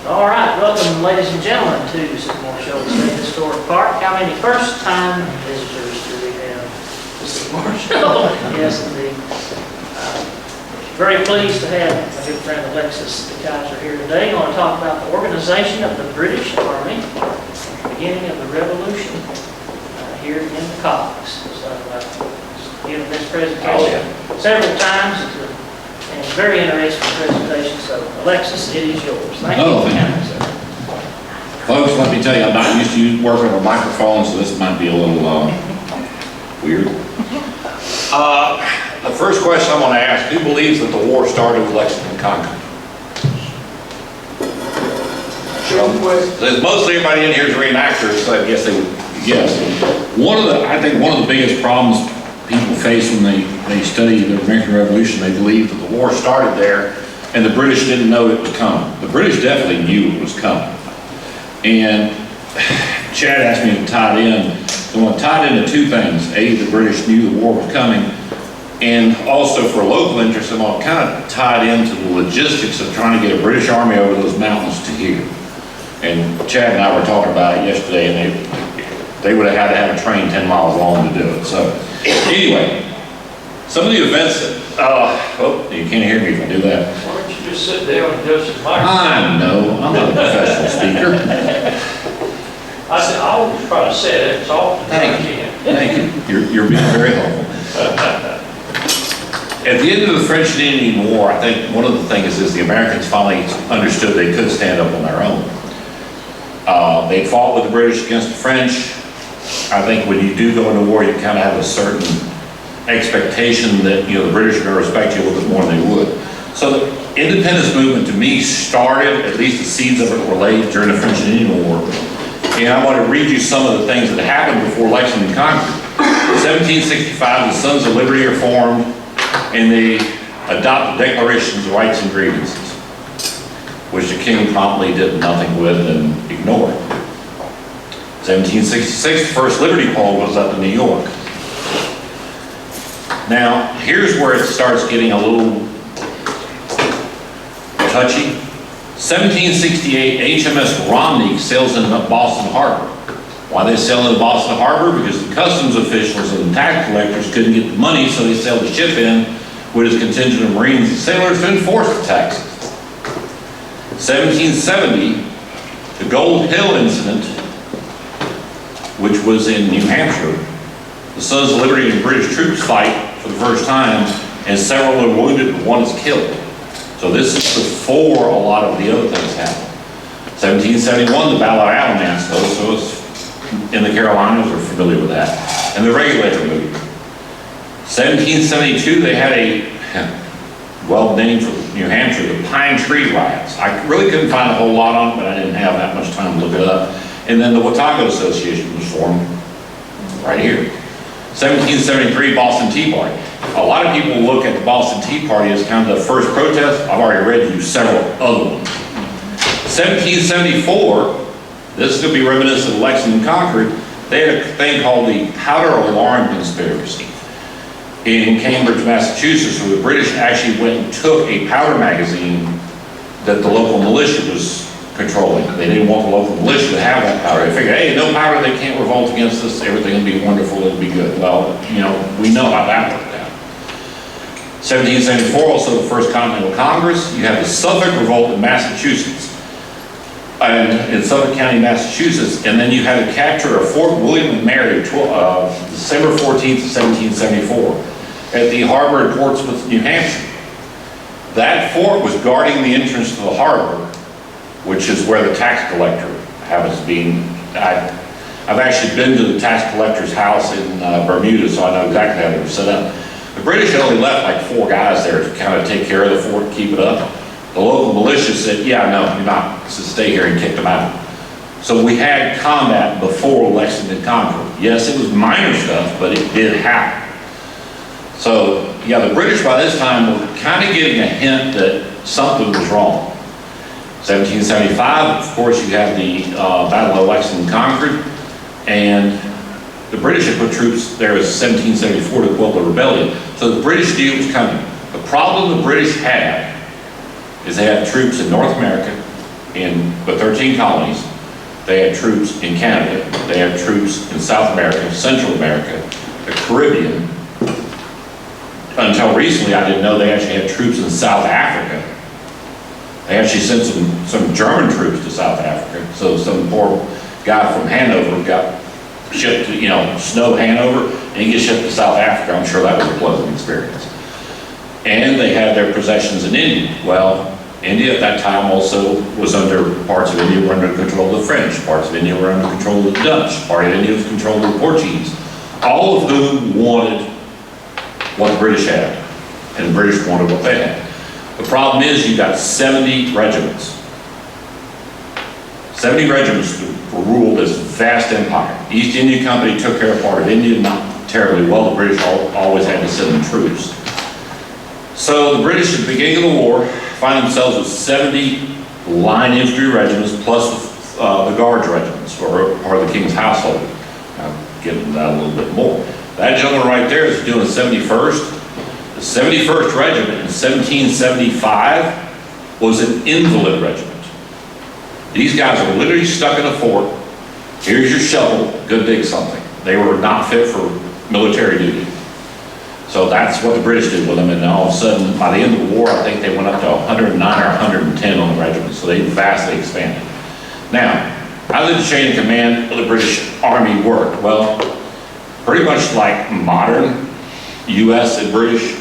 All right, welcome, ladies and gentlemen, to Sycamore Shoals State Historic Park. How many first-time visitors do we have to Sycamore Shoals? Yes, indeed. Very pleased to have my good friend Alexis DeKeyser here today. I want to talk about the organization of the British Army, the beginning of the Revolution here in the colonies. So, given this presentation several times. It's a very interesting presentation. So, Alexis, it is yours. Thank you for coming, sir. Folks, let me tell you, I'm not used to working on a microphone, so this might be a little weird. The first question I want to ask, who believes that the war started with Lexington and Concord? Mostly everybody in here is reenactors, so I guess they would guess. I think one of the biggest problems people face when they study the American Revolution, they believe that the war started there and the British didn't know it was coming. The British definitely knew it was coming. And Chad asked me to tie it in. So I want to tie it into two things. A, the British knew the war was coming, and also for local interest, I'm going to kind of tie it into the logistics of trying to get a British army over those mountains to here. And Chad and I were talking about it yesterday, and they would have had to have a train 10 miles long to do it. So anyway, some of the events that, oh, you can't hear me if I do that. Why don't you just sit down and go to the microphone? I know, I'm not a professional speaker. I said, I always try to set it as often as I can. Thank you. You're being very helpful. At the end of the French and Indian War, I think one of the things is the Americans finally understood they could stand up on their own. They fought with the British against the French. I think when you do go into war, you kind of have a certain expectation that, you know, the British are going to respect you a little bit more than they would. So the independence movement, to me, started, at least the seeds of it were laid during the French and Indian War. And I want to read you some of the things that happened before Lexington and Concord. In 1765, the Sons of Liberty are formed, and they adopt the Declarations of Rights and Grievances, which the king promptly did nothing with and ignored. 1766, the first Liberty Pole goes up in New York. Now, here's where it starts getting a little touchy. 1768, HMS Romney sails into Boston Harbor. Why they sail into Boston Harbor? Because the customs officials and the tax collectors couldn't get the money, so they sailed the ship in with his contingent of Marines and sailors to enforce the taxes. 1770, the Gold Hill incident, which was in New Hampshire, the Sons of Liberty and British troops fight for the first time, and several are wounded and one is killed. So this is before a lot of the other things happened. 1771, the Battle of Alamance, those of us in the Carolinas are familiar with that, and the Regulator movement. 1772, they had a, well named for New Hampshire, the Pine Tree Riots. I really couldn't find a whole lot on it, but I didn't have that much time to look it up. And then the Watauga Association was formed right here. 1773, Boston Tea Party. A lot of people look at the Boston Tea Party as kind of the first protest. I've already read you several other ones. 1774, this is going to be reminiscent of Lexington and Concord. They had a thing called the Powder Alarm Conspiracy in Cambridge, Massachusetts, where the British actually went and took a powder magazine that the local militia was controlling. They didn't want the local militia to have that powder. They figured, hey, no powder, they can't revolt against us, everything will be wonderful, it'll be good. Well, you know, we know how that worked out. 1774, also the First Continental Congress. You have the Suffolk Revolt in Massachusetts, and in Suffolk County, Massachusetts, and then you had the capture of Fort William and Mary, December 14th, 1774, at the harbor in Portsmouth, New Hampshire. That fort was guarding the entrance to the harbor, which is where the tax collector happens to be. I've actually been to the tax collector's house in Bermuda, so I know exactly how they were set up. The British had only left like 4 guys there to kind of take care of the fort and keep it up. The local militia said, yeah, no, you're not, so stay here, and kicked them out. So we had combat before Lexington and Concord. Yes, it was minor stuff, but it did happen. So, yeah, the British by this time were kind of getting a hint that something was wrong. 1775, of course, you have the Battle of Lexington and Concord, and the British had put troops there as 1774 to quell the rebellion. So the British knew it was coming. The problem the British had is they had troops in North America, in the 13 colonies. They had troops in Canada. They had troops in South America, Central America, the Caribbean. Until recently, I didn't know they actually had troops in South Africa. They actually sent some German troops to South Africa. So some poor guy from Hanover got shipped to, Snow Hanover, and he gets shipped to South Africa. I'm sure that was a pleasant experience. And they had their possessions in India. Well, India at that time also was parts of India were under control of the French, parts of India were under control of the Dutch, part of India was controlled of the Portuguese, all of whom wanted what the British had, and the British wanted what they had. The problem is you got 70 regiments. 70 regiments ruled this vast empire. The East India Company took care of part of India, not terribly well. The British always had to send them troops. So the British at the beginning of the war find themselves with 70 line infantry regiments plus the guards regiments, or part of the king's household. I'll get into that a little bit more. That gentleman right there is doing the 71st. The 71st Regiment in 1775 was an invalid regiment. These guys were literally stuck in a fort. Here's your shovel, go dig something. They were not fit for military duty. So that's what the British did with them, and all of a sudden, by the end of the war, I think they went up to 109 or 110 on the regiment, so they vastly expanded. Now, how did the chain of command of the British Army work? Well, pretty much like modern U.S. and British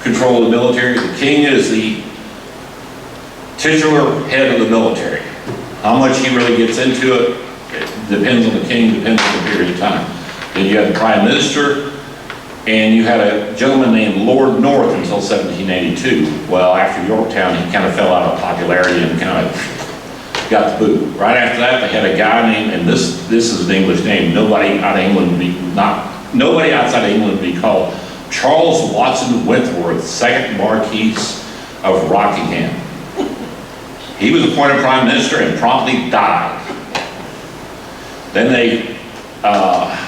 control of the military. The king is the titular head of the military. How much he really gets into it, depends on the king, depends on the period of time. Then you had the prime minister, and you had a gentleman named Lord North until 1782. Well, after Yorktown, he kind of fell out of popularity and kind of got the boot. Right after that, they had a guy named, and this is an English name, nobody outside of England would be called Charles Watson Wentworth, 2nd Marquis of Rockingham. He was appointed prime minister and promptly died. Then they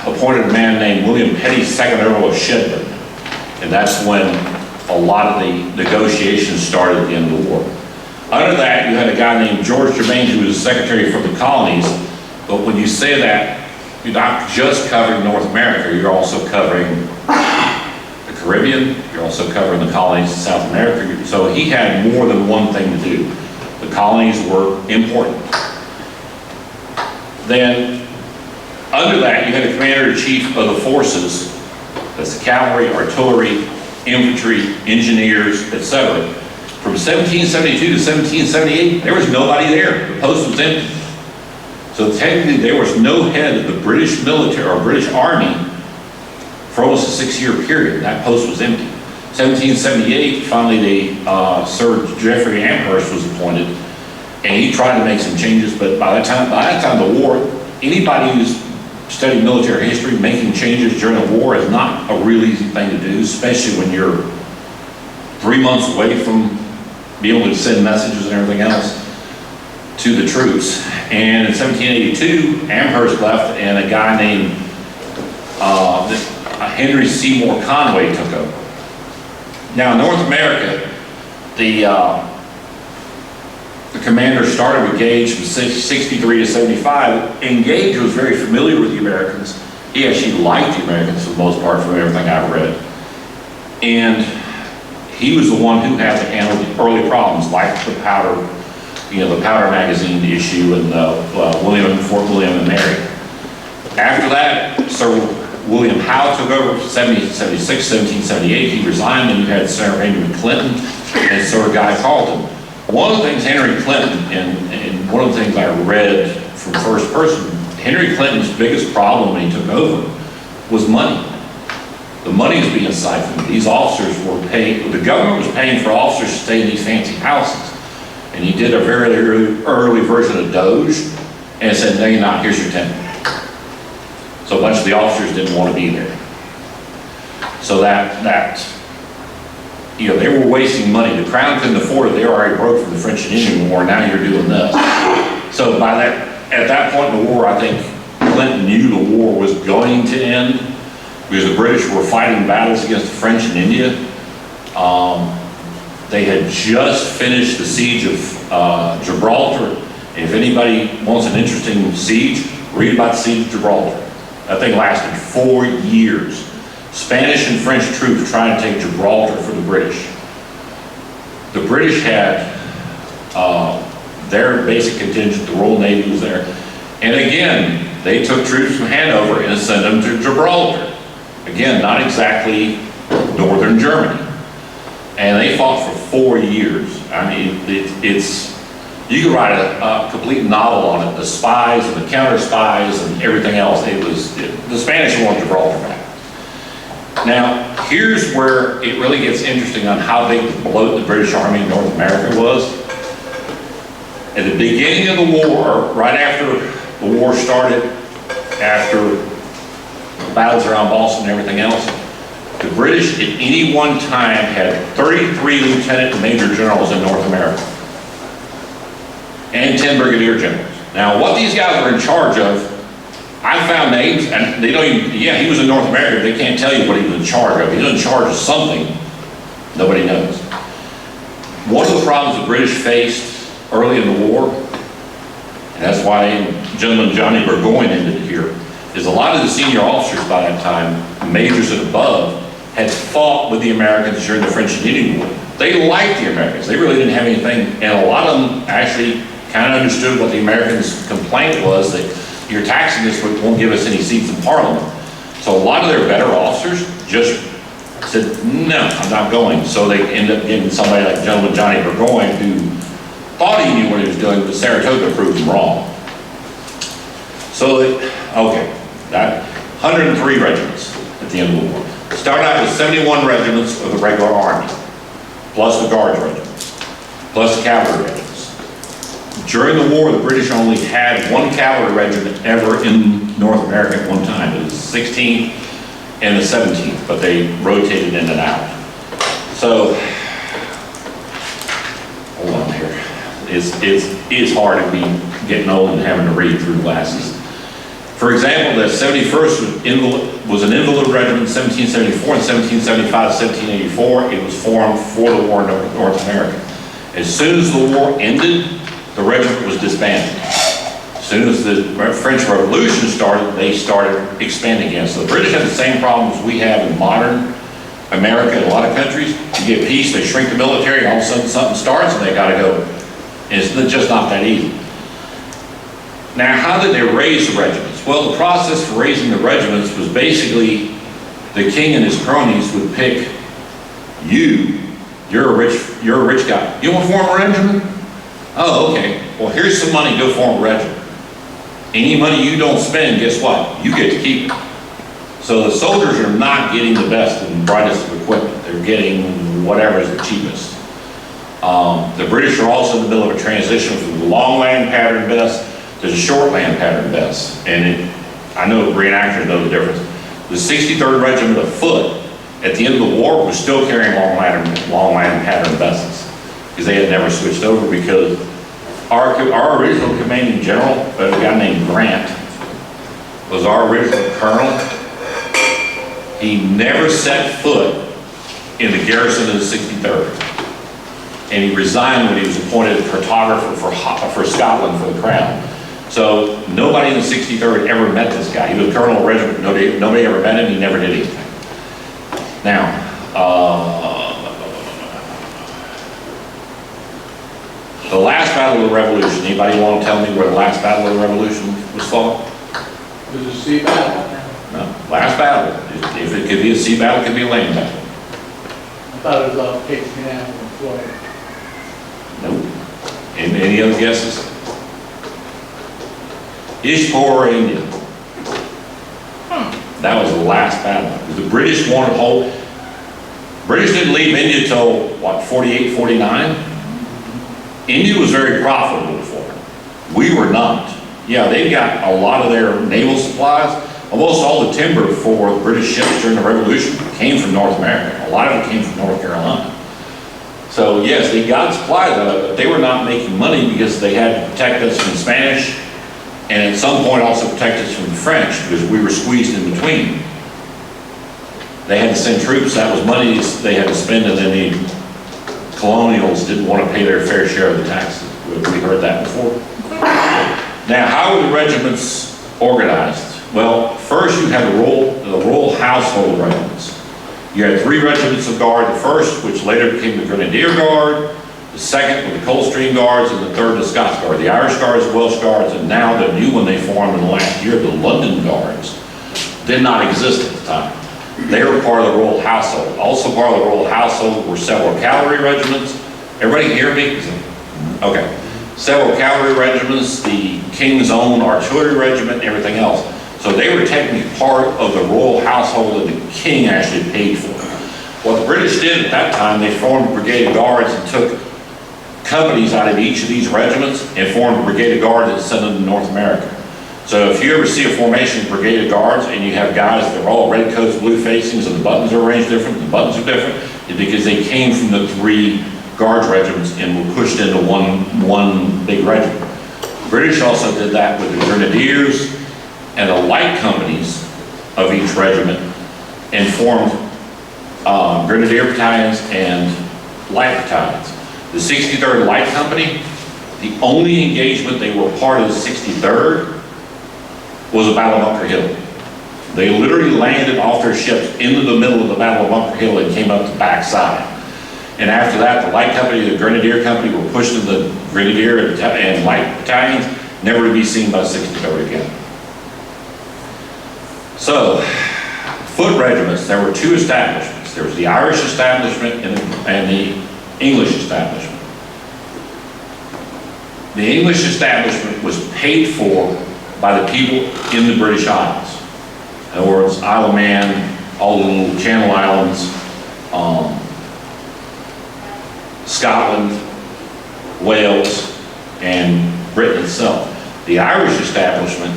appointed a man named William Petty, 2nd Earl of Shedburn. And that's when a lot of the negotiations started at the end of the war. Under that, you had a guy named George Germain, who was secretary for the colonies. But when you say that, you're not just covering North America, you're also covering the Caribbean, you're also covering the colonies in South America. So he had more than one thing to do. The colonies were important. Then, under that, you had a commander-in-chief of the forces. That's the cavalry, artillery, infantry, engineers, etc. From 1772 to 1778, there was nobody there. The post was empty. So technically, there was no head of the British military or British Army for almost a 6-year period. That post was empty. 1778, finally, Sir Geoffrey Amherst was appointed, and he tried to make some changes. But by that time of the war, anybody who's studied military history, making changes during a war is not a real easy thing to do, especially when you're 3 months away from being able to send messages and everything else to the troops. And in 1782, Amherst left, and a guy named Henry Seymour Conway took over. Now, in North America, the commander started with Gage from 63 to 75, and Gage was very familiar with the Americans. He actually liked the Americans for the most part from everything I've read. And he was the one who had to handle the early problems, like the powder, the powder magazine issue and Fort William and Mary. After that, Sir William Howe took over 1776, 1778. He resigned, and you had Sir Henry Clinton and Sir Guy Carleton. One of the things Henry Clinton, and one of the things I read from first person, Henry Clinton's biggest problem when he took over was money. The money was being siphoned. These officers were paid, the government was paying for officers to stay in these fancy houses. And he did a very early version of Doge and said, no, you're not, here's your tenant. So a bunch of the officers didn't want to be there. So they were wasting money. The Crown couldn't afford it. They were already broke from the French and Indian War. Now you're doing this. So at that point in the war, I think Clinton knew the war was going to end because the British were fighting battles against the French in India. They had just finished the siege of Gibraltar. If anybody wants an interesting siege, read about the siege of Gibraltar. That thing lasted 4 years. Spanish and French troops trying to take Gibraltar for the British. The British had their basic contingent, the Royal Navy was there. And again, they took troops from Hanover and sent them to Gibraltar. Again, not exactly northern Germany. And they fought for 4 years. I mean, you could write a complete novel on it, the spies and the counter spies and everything else. The Spanish wanted Gibraltar back. Now, here's where it really gets interesting on how big the bloat the British Army in North America was. At the beginning of the war, right after the war started, after the battles around Boston and everything else, the British at any one time had 33 lieutenant and major generals in North America and 10 brigadier generals. Now, what these guys were in charge of, I found names, and they don't even, yeah, he was in North America, but they can't tell you what he was in charge of. He was in charge of something nobody knows. One of the problems the British faced early in the war, and that's why Gentleman Johnny Burgoyne ended here, is a lot of the senior officers by that time, majors and above, had fought with the Americans during the French and Indian War. They liked the Americans. They really didn't have anything, and a lot of them actually kind of understood what the Americans' complaint was, that you're taxing us, but won't give us any seats in Parliament. So a lot of their better officers just said, no, I'm not going. So they ended up getting somebody like Gentleman Johnny Burgoyne, who thought he knew what he was doing, but Saratoga proved him wrong. So, okay, that 103 regiments at the end of the war. Started out with 71 regiments of the regular army, plus the Guards regiments, plus the cavalry regiments. During the war, the British only had one cavalry regiment ever in North America at one time. It was the 16th and the 17th, but they rotated in and out. So, hold on here. It's hard to be getting old and having to read through glasses. For example, the 71st was an invalid regiment in 1774 and 1775, 1784. It was formed for the war in North America. As soon as the war ended, the regiment was disbanded. As soon as the French Revolution started, they started expanding again. So the British have the same problems we have in modern America and a lot of countries. You get peace, they shrink the military, and all of a sudden something starts and they gotta go. And it's just not that easy. Now, how did they raise the regiments? Well, the process for raising the regiments was basically the king and his cronies would pick you're a rich guy. You want to form a regiment? Oh, okay. Well, here's some money, go form a regiment. Any money you don't spend, guess what? You get to keep it. So the soldiers are not getting the best and brightest of equipment. They're getting whatever is the cheapest. The British are also in the middle of a transition from the long land pattern best to the short land pattern best. And I know reenactors know the difference. The 63rd Regiment of Foot at the end of the war was still carrying long land pattern vests because they had never switched over, because our original commanding general, a guy named Grant, was our original colonel. He never set foot in the garrison of the 63rd. And he resigned when he was appointed cartographer for Scotland for the Crown. So nobody in the 63rd ever met this guy. He was colonel of the regiment. Nobody ever met him. He never did anything. Now, the last battle of the Revolution. Anybody want to tell me where the last battle of the Revolution was fought? Was it a sea battle? No, last battle. If it could be a sea battle, it could be a land battle. I thought it was off Cape Canaveral in Florida. Nope. Any other guesses? Ishpore, India. That was the last battle. The British wanted whole. British didn't leave India till what, 48, 49? India was very profitable for them. We were not. Yeah, they got a lot of their naval supplies. Almost all the timber for the British ships during the Revolution came from North America. A lot of it came from North Carolina. So yes, they got supplies of it, but they were not making money because they had to protect us from the Spanish, and at some point also protect us from the French, because we were squeezed in between. They had to send troops, that was money they had to spend, and then they colonials didn't want to pay their fair share of the taxes. We heard that before. Now, how were the regiments organized? Well, first you had the royal household regiments. You had 3 regiments of guard, the first, which later became the Grenadier Guard, the second were the Coldstream Guards, and the third the Scots Guard. The Irish Guards, Welsh Guards, and now the new one they formed in the last year, the London Guards, did not exist at the time. They were part of the royal household. Also part of the royal household were several cavalry regiments. Everybody hear me? Okay. Several cavalry regiments, the King's Own artillery regiment, and everything else. So they were technically part of the royal household that the king actually paid for. What the British did at that time, they formed brigade of guards and took companies out of each of these regiments and formed a brigade of guards and sent them to North America. So if you ever see a formation of brigade of guards and you have guys that are all red coats, blue facings, and the buttons are arranged different, the buttons are different, it's because they came from the 3 guards regiments and were pushed into one big regiment. The British also did that with the Grenadiers and the light companies of each regiment and formed Grenadier battalions and light battalions. The 63rd Light Company, the only engagement they were part of the 63rd was the Battle of Bunker Hill. They literally landed off their ships into the middle of the Battle of Bunker Hill and came up the backside. And after that, the Light Company, the Grenadier Company were pushed into the Grenadier and Light battalions, never to be seen by the 63rd again. So, foot regiments, there were 2 establishments. There was the Irish establishment and the English establishment. The English establishment was paid for by the people in the British Isles. In other words, Isle of Man, all the little Channel Islands, Scotland, Wales, and Britain itself. The Irish establishment,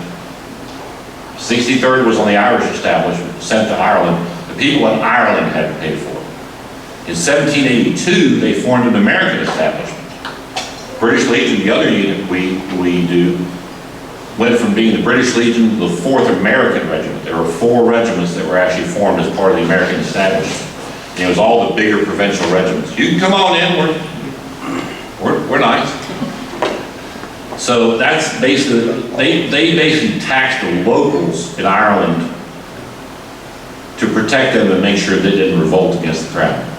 63rd was on the Irish establishment, sent to Ireland. The people in Ireland had to pay for it. In 1782, they formed an American establishment. British Legion, the other unit we do, went from being the British Legion to the 4th American Regiment. There were 4 regiments that were actually formed as part of the American establishment. And it was all the bigger provincial regiments. You can come on in, we're nice. So that's basically, they basically taxed the locals in Ireland to protect them and make sure they didn't revolt against the crown.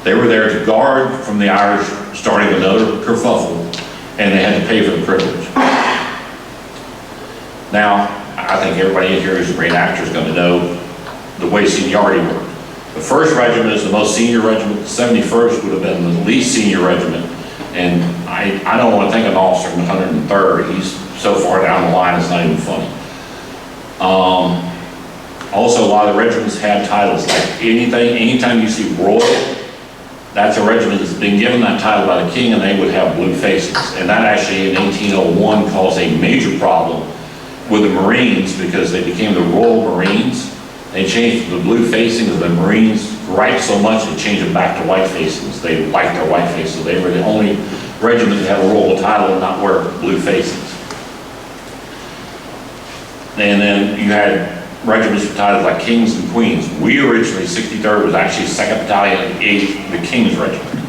They were there to guard from the Irish starting another kerfuffle, and they had to pay for the privilege. Now, I think everybody in here who's a great actor is going to know the way seniority worked. The 1st regiment is the most senior regiment. The 71st would have been the least senior regiment. And I don't want to think of an officer in the 103rd. He's so far down the line, it's not even funny. Also, a lot of the regiments have titles like anytime you see royal, that's a regiment that's been given that title by the king, and they would have blue facings. And that actually in 1801 caused a major problem with the Marines because they became the Royal Marines. They changed the blue facings of the Marines griped so much they changed them back to white facings. They liked their white faces. They were the only regiment to have a royal title and not wear blue facings. And then you had regiments with titles like Kings and Queens. We originally, 63rd was actually 2nd Battalion, 8th, the King's Regiment.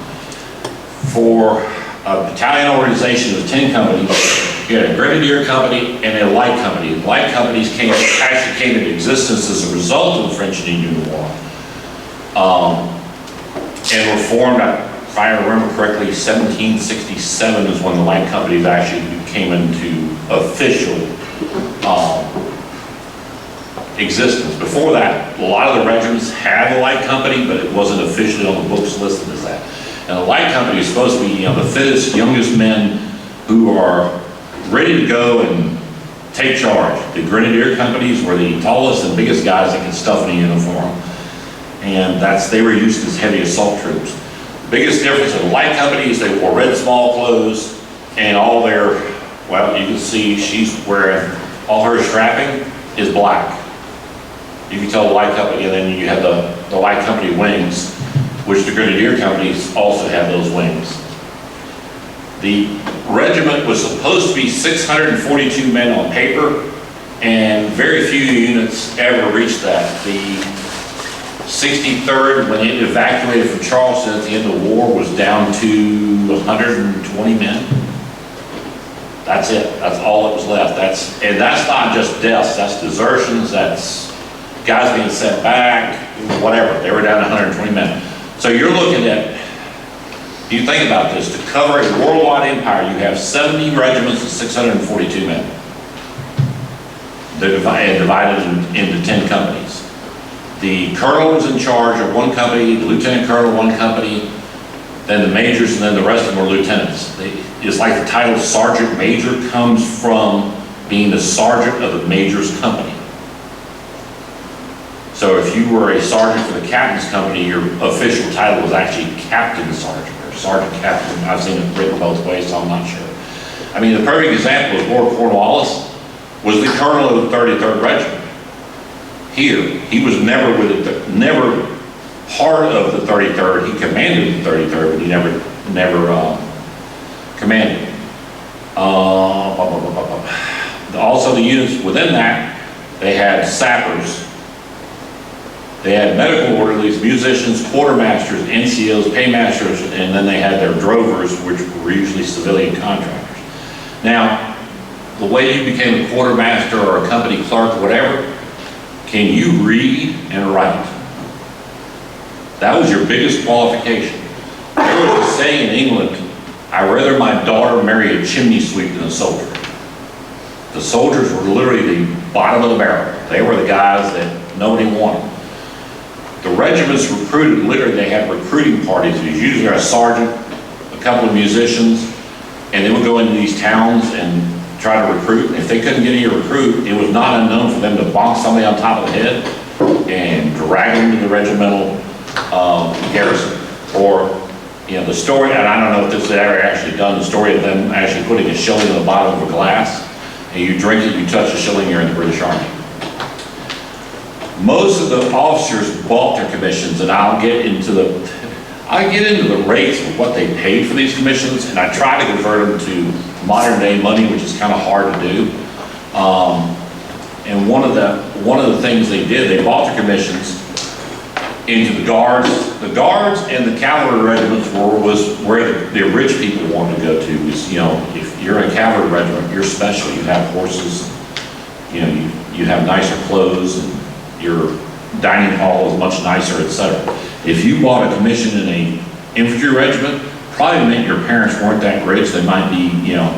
For a battalion organization of 10 companies, you had a Grenadier Company and a Light Company. The Light Companies actually came into existence as a result of the French and Indian War. And were formed, if I remember correctly, 1767 is when the Light Companies actually came into official existence. Before that, a lot of the regiments had a Light Company, but it wasn't officially on the books listed as that. And the Light Company is supposed to be, the fittest, youngest men who are ready to go and take charge. The Grenadier Companies were the tallest and biggest guys that could stuff in a uniform. And they were used as heavy assault troops. The biggest difference in the Light Company is they wore red small clothes and all their, well, you can see she's wearing, all her strapping is black. You can tell the Light Company, and then you have the Light Company wings, which the Grenadier Companies also have those wings. The regiment was supposed to be 642 men on paper, and very few units ever reached that. 63rd, when it evacuated from Charleston at the end of the war, was down to 120 men. That's it. That's all that was left. And that's not just deaths. That's desertions. That's guys being sent back, whatever. They were down to 120 men. So you're looking at, if you think about this, to cover a worldwide empire, you have 70 regiments and 642 men. They're divided into 10 companies. The colonel was in charge of one company, the lieutenant colonel one company, then the majors, and then the rest of them were lieutenants. It's like the title sergeant major comes from being the sergeant of the major's company. So if you were a sergeant for the captain's company, your official title was actually captain sergeant or sergeant captain. I've seen it written both ways, so I'm not sure. I mean, the perfect example is Lord Cornwallis was the colonel of the 33rd Regiment. Here, he was never never part of the 33rd. He commanded the 33rd, but he never commanded. Also, the units within that, they had sappers, they had medical orderlies, musicians, quartermasters, NCOs, paymasters, and then they had their drovers, which were usually civilian contractors. Now, the way you became a quartermaster or a company clerk or whatever, can you read and write? That was your biggest qualification. There was a saying in England, I'd rather my daughter marry a chimney sweep than a soldier. The soldiers were literally the bottom of the barrel. They were the guys that nobody wanted. The regiments recruited, literally they had recruiting parties. It was usually a sergeant, a couple of musicians, and they would go into these towns and try to recruit. If they couldn't get any recruit, it was not unknown for them to bonk somebody on top of the head and drag them to the regimental garrison. Or, you know, the story, and I don't know if this is ever actually done, the story of them actually putting a shilling in the bottom of a glass, and you drink it, you touch the shilling, you're in the British Army. Most of the officers bought their commissions, and I'll get into the rates of what they paid for these commissions, and I try to convert them to modern day money, which is kind of hard to do. And one of the things they did, they bought their commissions into the guards. The guards and the cavalry regiments was where the rich people wanted to go to. Was, you know, if you're in a cavalry regiment, you're special. You have horses, you know, you have nicer clothes, and your dining hall is much nicer, etc. If you bought a commission in a infantry regiment, probably meant your parents weren't that rich. They might be, you know,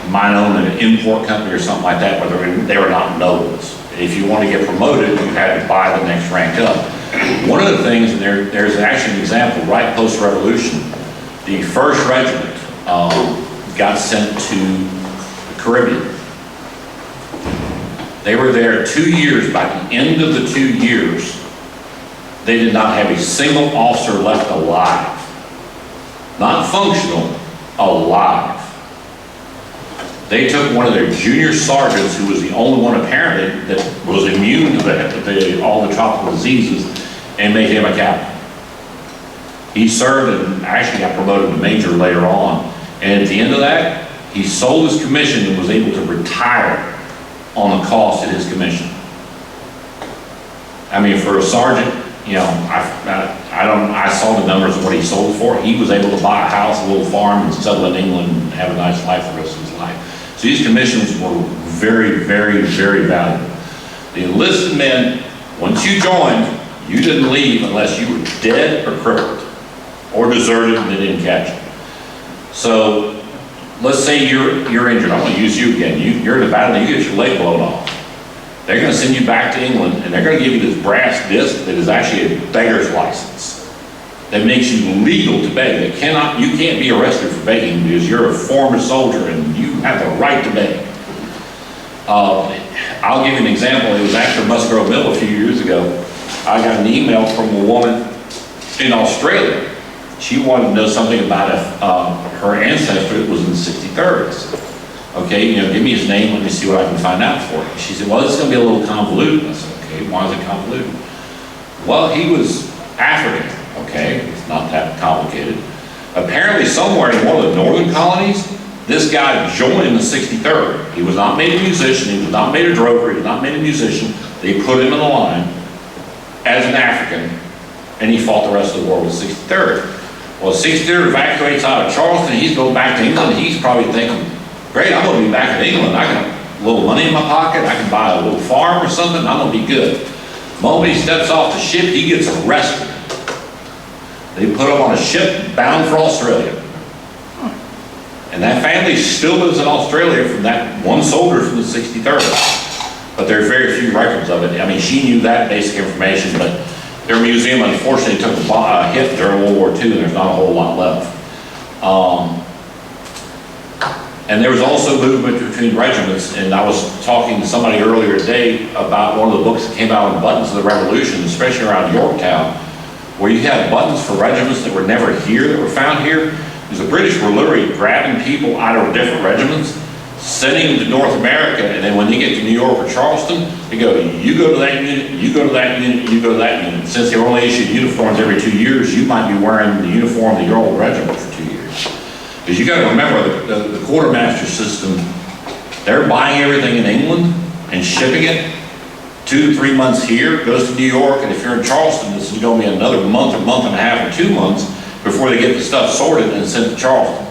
might own an import company or something like that, but they were not nobles. If you want to get promoted, you had to buy the next rank up. One of the things, and there's actually an example right post-revolution, the 1st Regiment got sent to the Caribbean. They were there 2 years. By the end of the 2 years, they did not have a single officer left alive. Not functional, alive. They took one of their junior sergeants, who was the only one apparently that was immune to all the tropical diseases, and made him a captain. He served and actually got promoted to major later on. And at the end of that, he sold his commission and was able to retire on the cost of his commission. I mean, for a sergeant, you know, I saw the numbers of what he sold for. He was able to buy a house, a little farm, and settle in England and have a nice life the rest of his life. So these commissions were very, very, very valuable. The enlisted men, once you joined, you didn't leave unless you were dead or crippled or deserted and they didn't catch you. So let's say you're injured. I'm going to use you again. You're in a battle, you get your leg blown off. They're going to send you back to England, and they're going to give you this brass disc that is actually a beggar's license that makes you legal to beg. You can't be arrested for begging because you're a former soldier and you have the right to beg. I'll give you an example. It was after Musgrove Mill a few years ago. I got an email from a woman in Australia. She wanted to know something about her ancestor that was in the 63rd. Okay, you know, give me his name, let me see what I can find out for you. She said, well, this is going to be a little convoluted. I said, okay, why is it convoluted? Well, he was African, okay, it's not that complicated. Apparently somewhere in one of the northern colonies, this guy joined the 63rd. He was not made a musician, he was not made a drover, he was not made a musician. They put him in the line, as an African, and he fought the rest of the war with 63rd. Well, 63rd evacuates out of Charleston, he's going back to England, he's probably thinking, great, I'm going to be back in England, I got a little money in my pocket, I can buy a little farm or something, I'm going to be good. The moment he steps off the ship, he gets arrested. They put him on a ship bound for Australia. And that family still lives in Australia from that one soldier from the 63rd. But there are very few records of it. I mean, she knew that basic information, but their museum unfortunately took a hit during World War II, and there's not a whole lot left. And there was also movement between regiments, and I was talking to somebody earlier today about one of the books that came out on buttons of the Revolution, especially around Yorktown, where you had buttons for regiments that were never here, that were found here. Because the British were literally grabbing people out of different regiments, sending them to North America, and then when they get to New York or Charleston, they go, you go to that unit, you go to that unit, you go to that unit. Since they were only issued uniforms every 2 years, you might be wearing the uniform of your old regiment for 2 years. Because you got to remember, the quartermaster system, they're buying everything in England and shipping it 2 to 3 months here, goes to New York, and if you're in Charleston, this is going to be another month or month and a half or 2 months before they get the stuff sorted and sent to Charleston.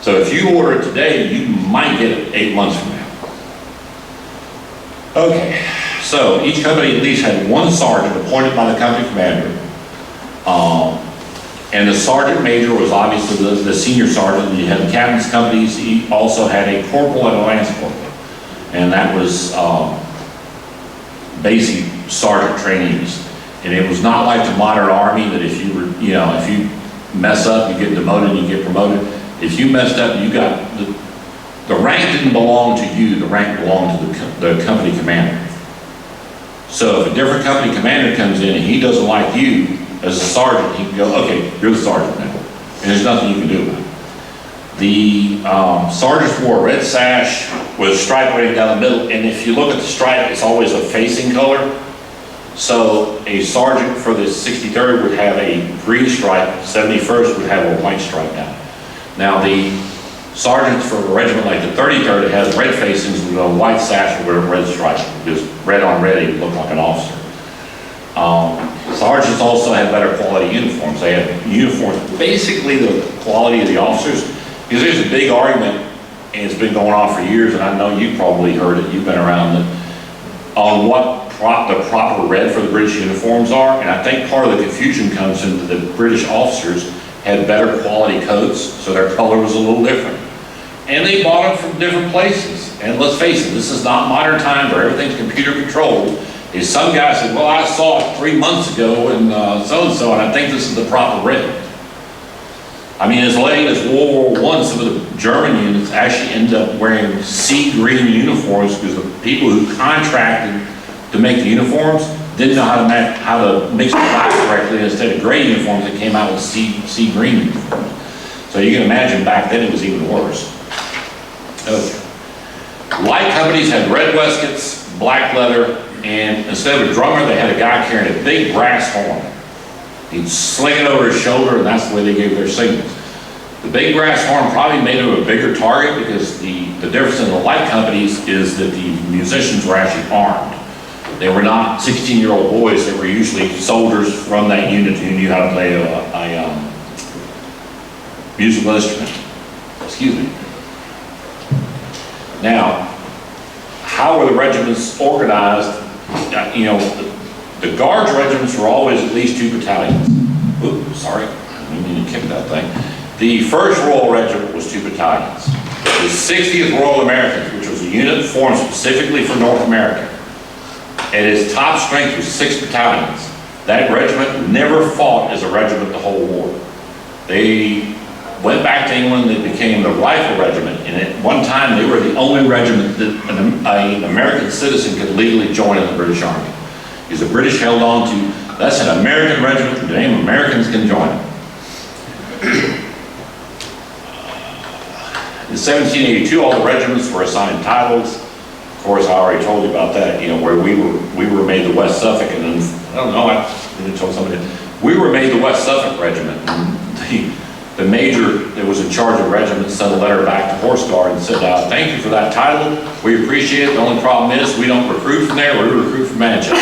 So if you order it today, you might get it 8 months from now. Okay, so each company at least had one sergeant appointed by the company commander. And the sergeant major was obviously the senior sergeant. You had the captain's companies, he also had a corporal and a lance corporal. And that was basic sergeant trainees. And it was not like the modern army that if you were, if you mess up, you get demoted, you get promoted. If you messed up, you got, the rank didn't belong to you, the rank belonged to the company commander. So if a different company commander comes in and he doesn't like you as a sergeant, he can go, okay, you're the sergeant now. And there's nothing you can do about it. The sergeants wore a red sash with a stripe running down the middle, and if you look at the stripe, it's always a facing color. So a sergeant for the 63rd would have a green stripe, 71st would have a white stripe down. Now the sergeants for a regiment like the 33rd, it has red facings with a white sash with a red stripe. Just red on red, it looked like an officer. Sergeants also had better quality uniforms. They had uniforms, basically the quality of the officers, because there's a big argument, and it's been going on for years, and I know you probably heard it, you've been around it, on what the proper red for the British uniforms are, and I think part of the confusion comes into the British officers had better quality coats, so their color was a little different. And they bought them from different places. And let's face it, this is not modern times where everything's computer controlled. Is some guy said, well, I saw it 3 months ago and so-and-so, and I think this is the proper red. I mean, as late as World War I, some of the German units actually ended up wearing sea green uniforms because the people who contracted to make the uniforms didn't know how to mix the black correctly. Instead of gray uniforms, it came out with sea green uniforms. So you can imagine back then it was even worse. Okay. Light companies had red waistcoats, black leather, and instead of a drummer, they had a guy carrying a big brass horn. He'd sling it over his shoulder, and that's the way they gave their signals. The big brass horn probably made him a bigger target because the difference in the light companies is that the musicians were actually armed. They were not 16-year-old boys. They were usually soldiers from that unit who knew how to play a musical instrument. Excuse me. Now, how were the regiments organized? The Guards regiments were always at least 2 battalions. Oops, sorry, I didn't mean to kick that thing. The 1st Royal Regiment was 2 battalions. The 60th Royal Americans, which was a unit formed specifically for North America, at its top strength was 6 battalions. That regiment never fought as a regiment the whole war. They went back to England, they became the Rifle Regiment, and at one time they were the only regiment that an American citizen could legally join in the British Army. Because the British held on to, that's an American regiment, and damn Americans can join it. In 1782, all the regiments were assigned titles. Of course, I already told you about that, where we were made the West Suffolk, and then, I don't know, I didn't tell somebody, we were made the West Suffolk Regiment. And the major that was in charge of the regiment sent a letter back to Horse Guard and said, thank you for that title, we appreciate it, the only problem is we don't recruit from there, we recruit from Manchester.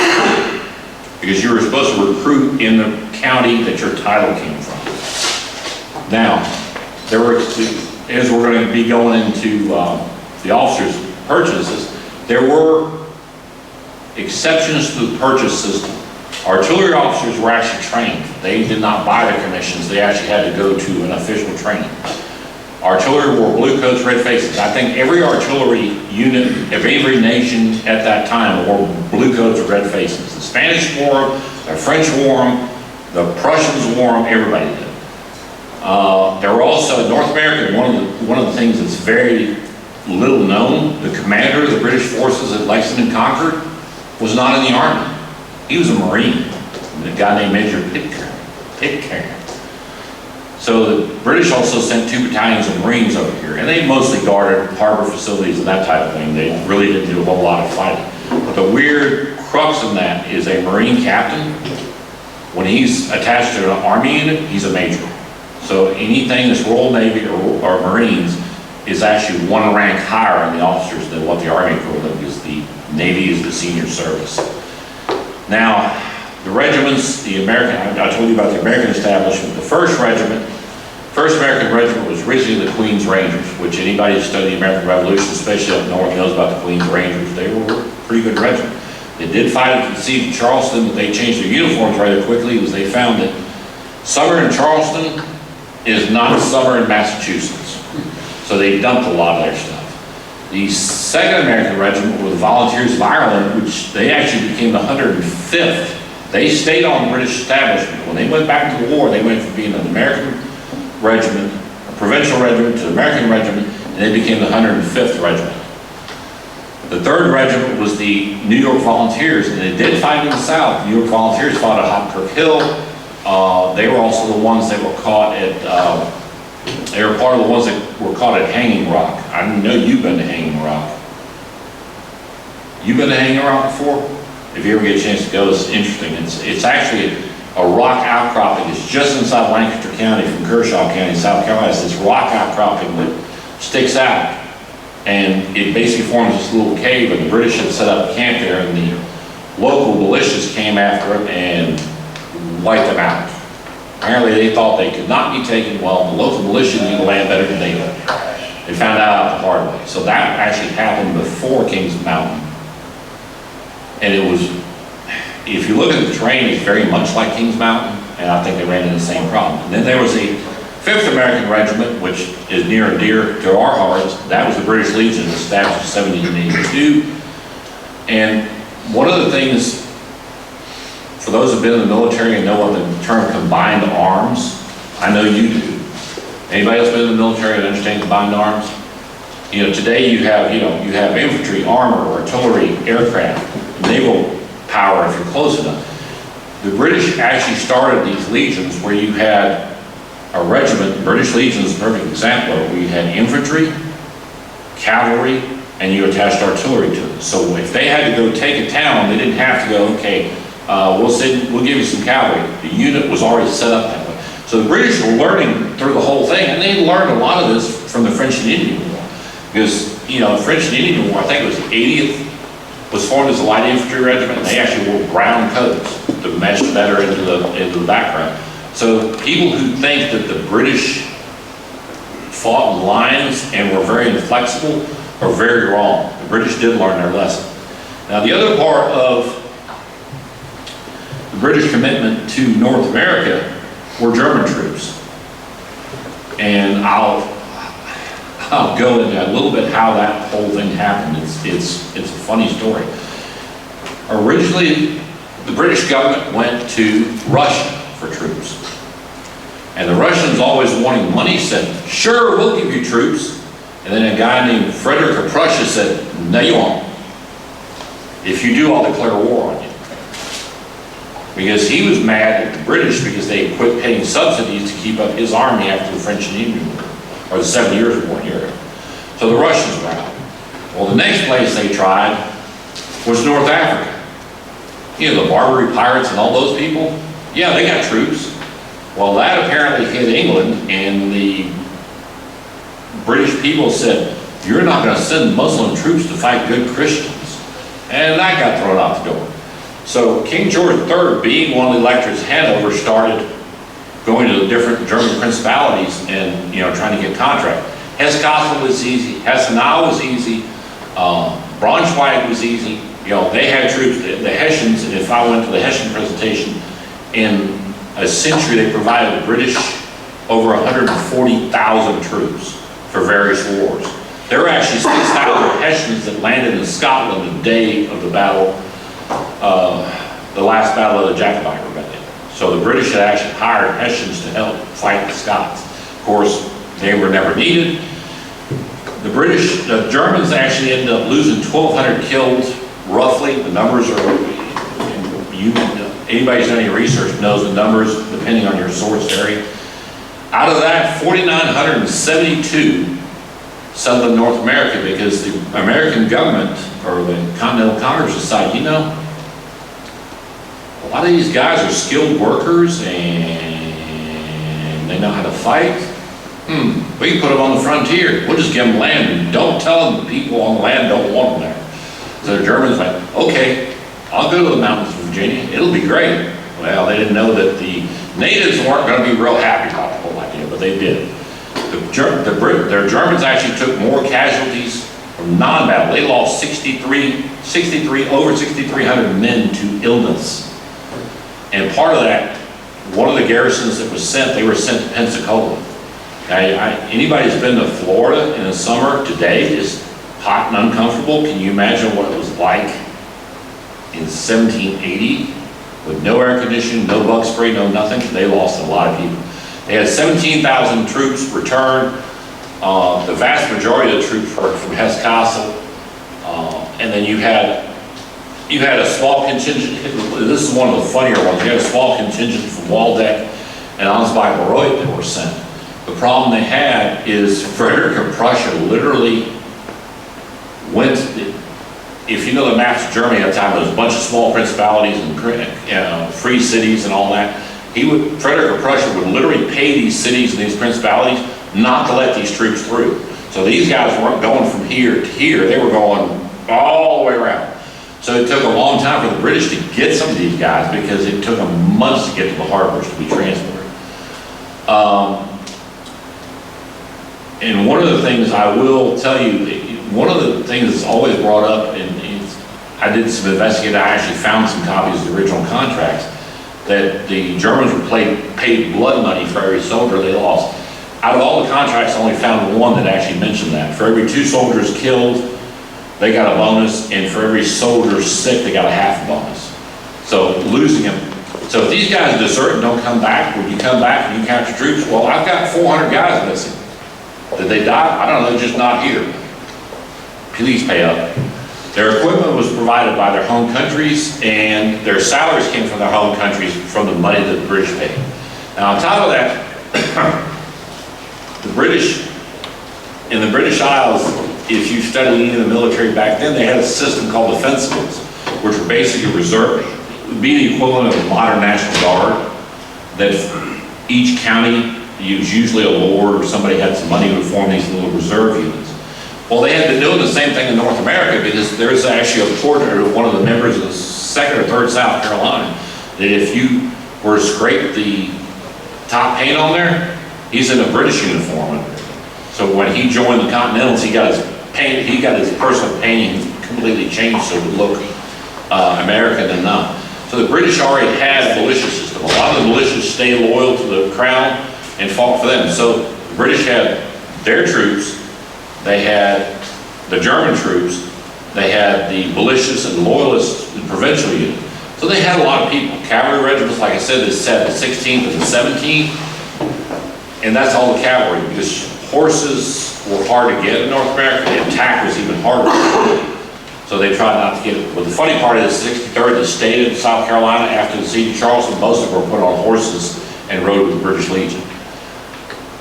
because you were supposed to recruit in the county that your title came from. Now, there were, as we're going to be going into the officers' purchases, there were exceptions to the purchase system. Artillery officers were actually trained. They did not buy the commissions. They actually had to go to an official training. Artillery wore blue coats, red faces. I think every artillery unit of every nation at that time wore blue coats with red faces. The Spanish wore them, the French wore them, the Prussians wore them, everybody did. There were also, in North America, one of the things that's very little known, the commander of the British forces at Lexington and Concord was not in the Army. He was a Marine, a guy named Major Pitcairn. So the British also sent 2 battalions of Marines over here, and they mostly guarded harbor facilities and that type of thing. They really didn't do a whole lot of fighting. But the weird crux of that is a Marine captain, when he's attached to an Army unit, he's a major. So anything that's Royal Navy or Marines is actually one rank higher in the officers than what the Army equivalent is. The Navy is the senior service. Now, the regiments, the American, I told you about the American establishment. The first American regiment was originally the Queen's Rangers, which anybody who studied the American Revolution, especially up north, knows about the Queen's Rangers. They were a pretty good regiment. They did fight at the siege of Charleston, but they changed their uniforms rather quickly because they found that summer in Charleston is not summer in Massachusetts. So they dumped a lot of their stuff. The second American regiment were the Volunteers of Ireland, which they actually became the 105th. They stayed on the British establishment. When they went back to the war, they went from being an American regiment, a provincial regiment, to an American regiment, and they became the 105th regiment. The third regiment was the New York Volunteers, and they did fight in the South. New York Volunteers fought at Hopkirk Hill. They were also the ones that were caught at, they were part of the ones that were caught at Hanging Rock. I know you've been to Hanging Rock. You've been to Hanging Rock before? If you ever get a chance to go, it's interesting. It's actually a rock outcropping. It's just inside Lancaster County from Kershaw County, South Carolina. It's this rock outcropping that sticks out. And it basically forms this little cave, and the British had set up a camp there, and the local militias came after it and wiped them out. Apparently they thought they could not be taken. Well, the local militia knew the land better than they did. They found out the hard way. So that actually happened before Kings Mountain. And it was, if you look at the terrain, it's very much like Kings Mountain, and I think they ran into the same problem. And then there was a 5th American Regiment, which is near and dear to our hearts. That was the British Legion, established in 1782. And one of the things, for those who've been in the military and know what the term combined arms, I know you do. Anybody else been in the military and understand combined arms? You know, today you have infantry, armor, artillery, aircraft, naval power if you're close enough. The British actually started these legions where you had a regiment. The British Legion is a perfect example where you had infantry, cavalry, and you attached artillery to it. So if they had to go take a town, they didn't have to go, okay, we'll give you some cavalry. The unit was already set up that way. So the British were learning through the whole thing, and they learned a lot of this from the French and Indian War. Because, you know, the French and Indian War, I think it was the 80th, was formed as a light infantry regiment, and they actually wore brown coats to mesh better into the background. So people who think that the British fought in lines and were very inflexible are very wrong. The British did learn their lesson. Now the other part of the British commitment to North America were German troops. And I'll go into a little bit how that whole thing happened. It's a funny story. Originally, the British government went to Russia for troops. And the Russians, always wanting money, said, sure, we'll give you troops. And then a guy named Frederick of Prussia said, no, you won't. If you do, I'll declare war on you. Because he was mad at the British because they quit paying subsidies to keep up his army after the French and Indian War, or the 7 Years' War in Europe. So the Russians were out. Well, the next place they tried was North Africa. You know, the Barbary pirates and all those people? Yeah, they got troops. Well, that apparently hit England, and the British people said, you're not going to send Muslim troops to fight good Christians. And that got thrown out the door. So King George III, being one of the electors of Hanover, started going to the different German principalities and, trying to get contract. Hesse-Kassel was easy, Hesse-Nassau was easy, Braunschweig was easy. They had troops, the Hessians, and if I went to the Hessian presentation, in a century they provided the British over 140,000 troops for various wars. There were actually 6,000 Hessians that landed in Scotland the day of the battle, the last battle of the Jacobite Rebellion. So the British had actually hired Hessians to help fight the Scots. Of course, they were never needed. The Germans actually ended up losing 1,200 killed, roughly. The numbers are, anybody who's done any research knows the numbers, depending on your source, vary. Out of that, 4,972 settled in North America because the American government, or the Continental Congress, decided, a lot of these guys are skilled workers and they know how to fight. We can put them on the frontier. We'll just give them land and don't tell them the people on the land don't want them there. So the Germans went, okay, I'll go to the mountains of Virginia. It'll be great. Well, they didn't know that the natives weren't going to be real happy about the whole idea, but they did. Their Germans actually took more casualties from non-battle. They lost over 6,300 men to illness. And part of that, one of the garrisons that was sent, they were sent to Pensacola. Now, anybody who's been to Florida in the summer today is hot and uncomfortable. Can you imagine what it was like in 1780 with no air conditioning, no bug spray, no nothing? They lost a lot of people. They had 17,000 troops return. The vast majority of the troops were from Hesse-Kassel. And then you had a small contingent, this is one of the funnier ones, you had a small contingent from Waldeck and Ansbach-Bayreuth that were sent. The problem they had is Frederick of Prussia literally went, if you know the maps of Germany at the time, there was a bunch of small principalities and free cities and all that. Frederick of Prussia would literally pay these cities and these principalities not to let these troops through. So these guys weren't going from here to here, they were going all the way around. So it took a long time for the British to get some of these guys because it took them months to get to the harbors to be transported. And one of the things I will tell you, one of the things that's always brought up, and I did some investigating, I actually found some copies of the original contracts, that the Germans were paid blood money for every soldier they lost. Out of all the contracts, I only found one that actually mentioned that. For every 2 soldiers killed, they got a bonus, and for every soldier sick, they got a half bonus. So losing them. So if these guys desert and don't come back, when you come back and you capture troops, well, I've got 400 guys missing. Did they die? I don't know, they're just not here. Please pay up. Their equipment was provided by their home countries, and their salaries came from their home countries from the money that the British paid. Now, on top of that, the British, in the British Isles, if you studied any of the military back then, they had a system called defensibles, which were basically reserve, would be the equivalent of a modern National Guard, that each county used usually a lord or somebody had some money to form these little reserve units. Well, they had been doing the same thing in North America because there's actually a portrait of one of the members of the 2nd or 3rd South Carolina that if you were to scrape the top paint on there, he's in a British uniform. So when he joined the Continentals, he got his personal painting completely changed so it would look American and not. So the British already had a militia system. A lot of the militias stayed loyal to the crown and fought for them. So the British had their troops, they had the German troops, they had the militias and loyalists and provincial units. So they had a lot of people. Cavalry regiments, like I said, they set the 16th and the 17th, and that's all the cavalry because horses were hard to get in North America. The attack was even harder. So they tried not to get it. But the funny part is, the 63rd that stayed in South Carolina after the siege of Charleston, most of them were put on horses and rode with the British Legion.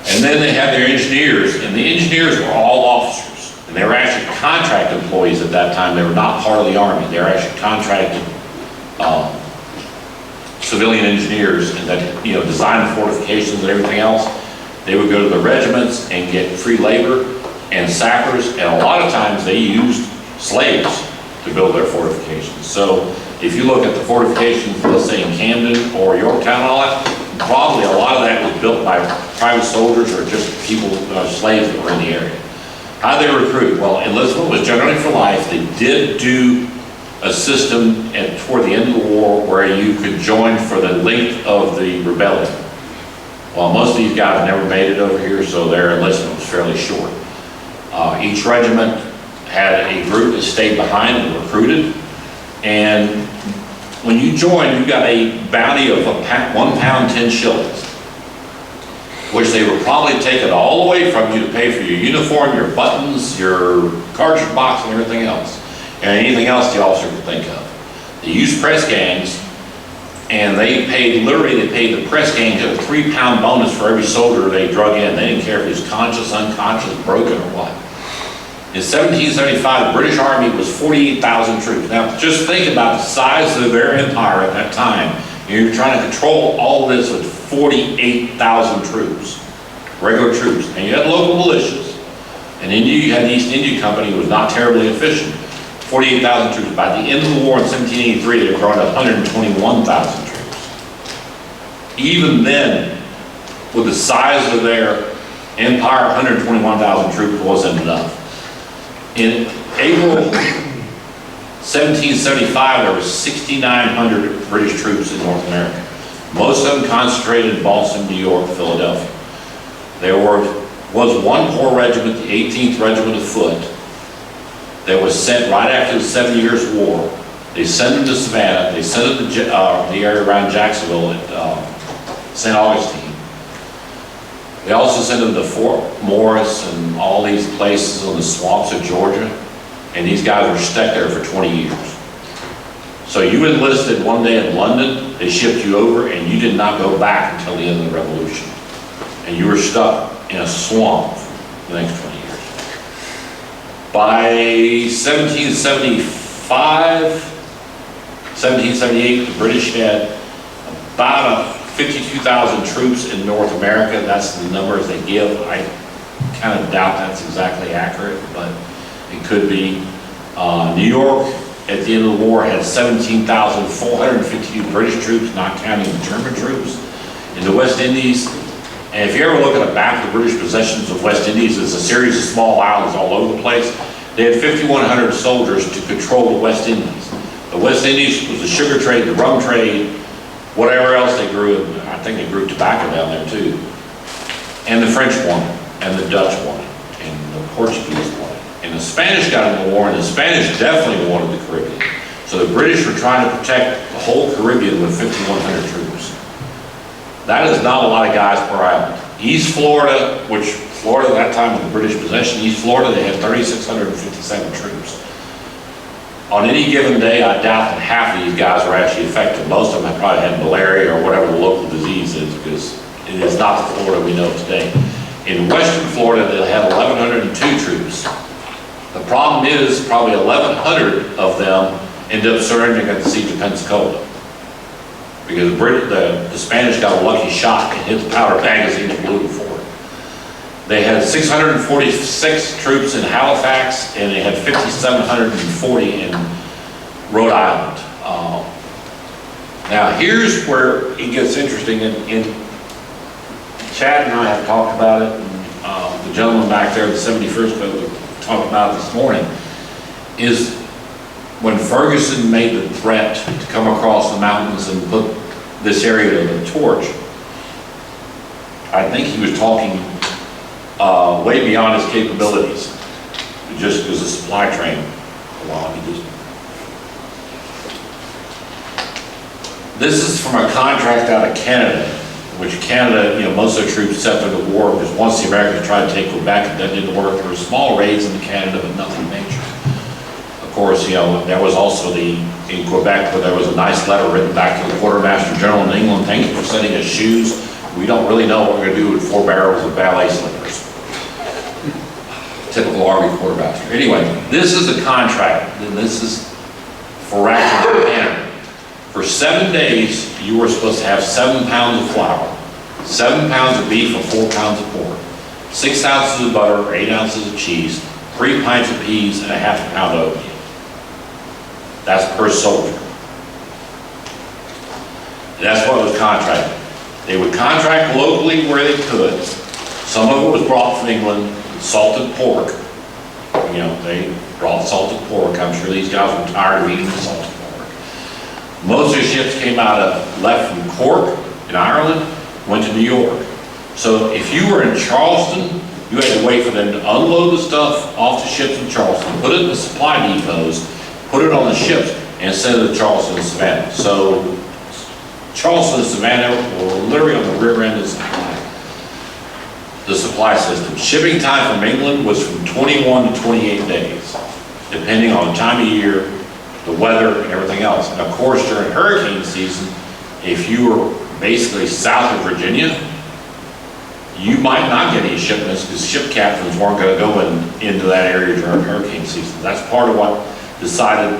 And then they had their engineers, and the engineers were all officers. And they were actually contract employees at that time. They were not part of the Army. They were actually contracted civilian engineers and that, design the fortifications and everything else. They would go to the regiments and get free labor and sappers, and a lot of times they used slaves to build their fortifications. So If you look at the fortifications, let's say in Camden or Yorktown and all that, probably a lot of that was built by private soldiers or just people, slaves that were in the area. How they recruit? Well, enlistment was generally for life. They did do a system toward the end of the war where you could join for the length of the rebellion. Well, most of these guys never made it over here, so their enlistment was fairly short. Each regiment had a group that stayed behind and recruited. And when you joined, you got a bounty of £1 10 shillings, which they would probably take it all away from you to pay for your uniform, your buttons, your cartridge box, and everything else. And anything else the officer could think of. They used press gangs, and they paid the press gang a £3 bonus for every soldier they drug in. They didn't care if he was conscious, unconscious, broken, or what. In 1775, the British Army was 48,000 troops. Now, just think about the size of their empire at that time. You're trying to control all this with 48,000 troops, regular troops. And you had local militias. And India, you had the East India Company, was not terribly efficient. 48,000 troops. By the end of the war in 1783, they were growing to 121,000 troops. Even then, with the size of their empire, 121,000 troops wasn't enough. In April 1775, there were 6,900 British troops in North America. Most of them concentrated in Boston, New York, Philadelphia. There was one corps regiment, the 18th Regiment of Foot, that was sent right after the 7 Years' War. They sent them to Savannah. They sent them to the area around Jacksonville at St. Augustine. They also sent them to Fort Morris and all these places in the swamps of Georgia. And these guys were stuck there for 20 years. So you enlisted one day in London, they shipped you over, and you did not go back until the end of the Revolution. And you were stuck in a swamp for the next 20 years. By 1775, 1778, the British had about 52,000 troops in North America. That's the numbers they give. I kind of doubt that's exactly accurate, but it could be. New York, at the end of the war, had 17,452 British troops, not counting the German troops. In the West Indies, and if you ever look at a map of the British possessions of West Indies, it's a series of small islands all over the place. They had 5,100 soldiers to control the West Indies. The West Indies was the sugar trade, the rum trade, whatever else they grew. I think they grew tobacco down there too. And the French won it, and the Dutch won it, and the Portuguese won it. And the Spanish got in the war, and the Spanish definitely wanted the Caribbean. So the British were trying to protect the whole Caribbean with 5,100 troops. That is not a lot of guys per island. East Florida, which Florida at that time was the British possession, East Florida, they had 3,657 troops. On any given day, I doubt that half of these guys were actually affected. Most of them probably had malaria or whatever the local disease is, because it is not the Florida we know today. In Western Florida, they had 1,102 troops. The problem is probably 1,100 of them ended up surrendering at the siege of Pensacola, because the Spanish got a lucky shot and hit the powder magazine and blew the fort. They had 646 troops in Halifax, and they had 5,740 in Rhode Island. Now here's where it gets interesting, and Chad and I have talked about it, and the gentleman back there at the 71st Code talked about it this morning, is when Ferguson made the threat to come across the mountains and put this area to the torch, I think he was talking way beyond his capabilities. It just was a supply train along. This is from a contract out of Canada, which Canada, most of their troops sent to the war, because once the Americans tried to take Quebec, and that didn't work. There were small raids into Canada, but nothing major. Of course, there was also in Quebec, where there was a nice letter written back to the Quartermaster General in England, thank you for sending us shoes. We don't really know what we're going to do with 4 barrels of ballet slippers. Typical Army quartermaster. Anyway, this is a contract, and this is for rations for Canada. For 7 days, you were supposed to have 7 pounds of flour, 7 pounds of beef, and 4 pounds of pork, 6 ounces of butter, 8 ounces of cheese, 3 pints of peas, and a half a pound of oatmeal. That's per soldier. That's what was contracted. They would contract locally where they could. Some of it was brought from England, salted pork. You know, they brought salted pork. I'm sure these guys were tired of eating the salted pork. Most of the ships left from Cork in Ireland, went to New York. So if you were in Charleston, you had to wait for them to unload the stuff off the ships in Charleston, put it in the supply depots, put it on the ships, and send it to Charleston and Savannah. So Charleston and Savannah were literally on the rear end of the supply system. Shipping time from England was from 21 to 28 days, depending on the time of year, the weather, and everything else. And of course, during hurricane season, if you were basically south of Virginia, you might not get any shipments because ship captains weren't going to go into that area during hurricane season. That's part of what decided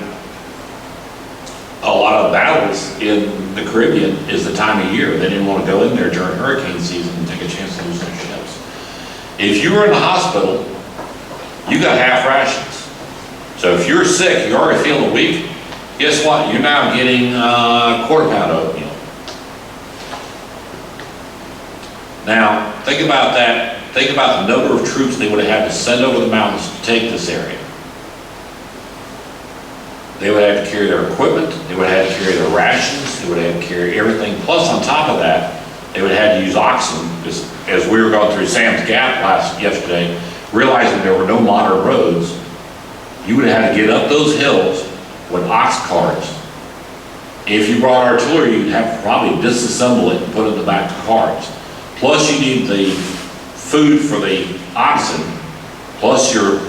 a lot of battles in the Caribbean is the time of year. They didn't want to go in there during hurricane season and take a chance to lose their ships. If you were in the hospital, you got half rations. So if you're sick, you're already feeling weak, guess what? You're now getting a quarter pound of oatmeal. Now, think about that. Think about the number of troops they would have had to send over the mountains to take this area. They would have to carry their equipment, they would have to carry their rations, they would have to carry everything. Plus, on top of that, they would have to use oxen. As we were going through Sam's Gap yesterday, realizing there were no modern roads, you would have had to get up those hills with ox carts. If you brought artillery, you'd have to probably disassemble it and put it in the back of cars. Plus, you need the food for the oxen, plus your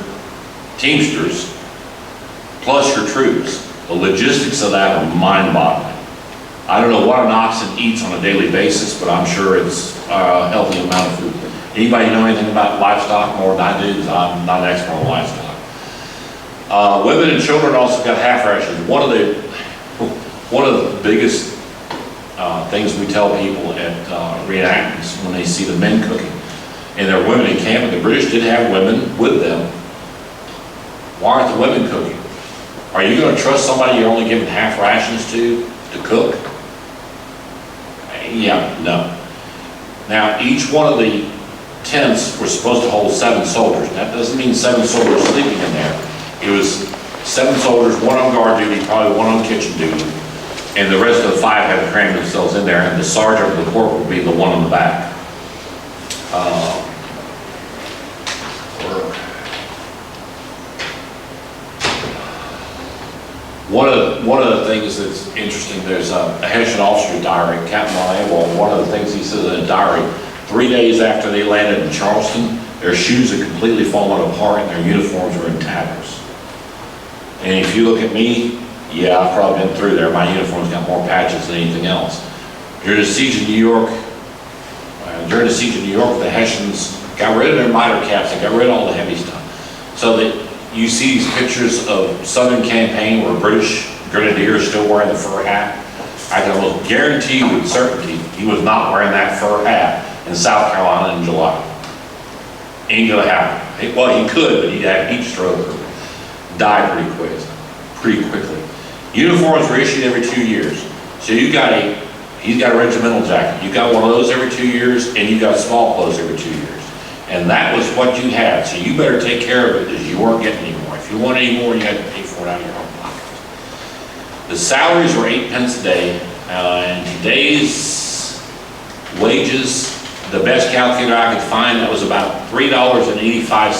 teamsters, plus your troops. The logistics of that are mind-boggling. I don't know what an oxen eats on a daily basis, but I'm sure it's a healthy amount of food. Anybody know anything about livestock more than I do? Because I'm not an expert on livestock. Women and children also got half rations. One of the biggest things we tell people at reenactments when they see the men cooking, and there are women in camp, and the British did have women with them. Why aren't the women cooking? Are you going to trust somebody you're only giving half rations to cook? Yeah, no. Now, each one of the tents were supposed to hold 7 soldiers. That doesn't mean 7 soldiers sleeping in there. It was 7 soldiers, 1 on guard duty, probably 1 on kitchen duty, and the rest of the 5 had to cram themselves in there, and the sergeant or the corporal would be the one on the back. One of the things that's interesting, there's a Hessian officer's diary, Captain Von. One of the things he says in a diary, 3 days after they landed in Charleston, their shoes had completely fallen apart and their uniforms were in tatters. And if you look at me, yeah, I've probably been through there. My uniform's got more patches than anything else. During the siege of New York, the Hessians got rid of their miter caps. They got rid of all the heavy stuff. So that you see these pictures of Southern campaign where British grenadiers still wearing the fur hat. I can almost guarantee you with certainty he was not wearing that fur hat in South Carolina in July. Ain't gonna happen. Well, he could, but he'd have heat stroke or die pretty quickly. Uniforms were issued every 2 years. So he's got a regimental jacket. You got one of those every 2 years, and you got small clothes every 2 years. And that was what you had. So you better take care of it because you weren't getting any more. If you want any more, you had to pay for it out of your own pocket. The salaries were 8 pence a day. And today's wages, the best calculator I could find, that was about $3.85